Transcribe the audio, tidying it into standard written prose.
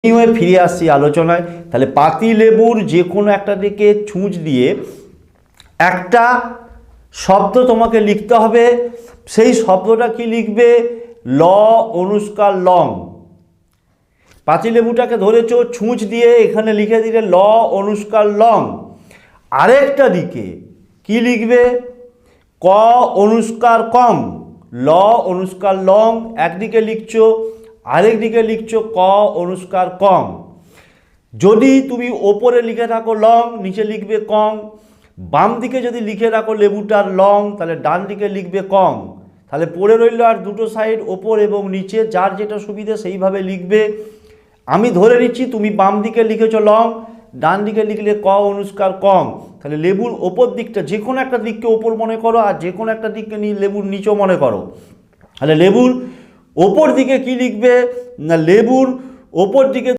ফিরে আসছি আলোচনায়। তাহলে পাতিলেবুর যে কোনো একটা দিকে ছুঁচ দিয়ে একটা শব্দ তোমাকে লিখতে হবে। সেই শব্দটা কি লিখবে? ল অনুষ্কার লং। পাতিলেবুটাকে ধরেছো, ছুঁচ দিয়ে এখানে লিখে দিলে ল অনুষ্কার লং। আরেকটা দিকে কি লিখবে? ক অনুষ্কার কম। ল অনুষ্কার লং একদিকে লিখছো, আরেক দিকে লিখছো ক অনুষ্কার কম। যদি তুমি ওপরে লিখে থাকো লং, নিচে লিখবে কম। বাম দিকে যদি লিখে রাখো লেবুটার লং, তাহলে ডান দিকে লিখবে কম। তাহলে পড়ে রইল আর দুটো সাইড, ওপর এবং নিচে, যার যেটা সুবিধে সেইভাবে লিখবে। আমি ধরে নিচ্ছি তুমি বাম দিকে লিখেছো লং, ডান দিকে লিখলে ক অনুষ্কার কম। তাহলে লেবুর ওপর দিকটা যে কোনো একটা দিককে ওপর মনে করো, আর যে কোনো একটা দিককে লেবুর নিচেও মনে করো। তাহলে লেবুর ওপর দিকে কি লিখবে না, লেবুর ওপর দিকে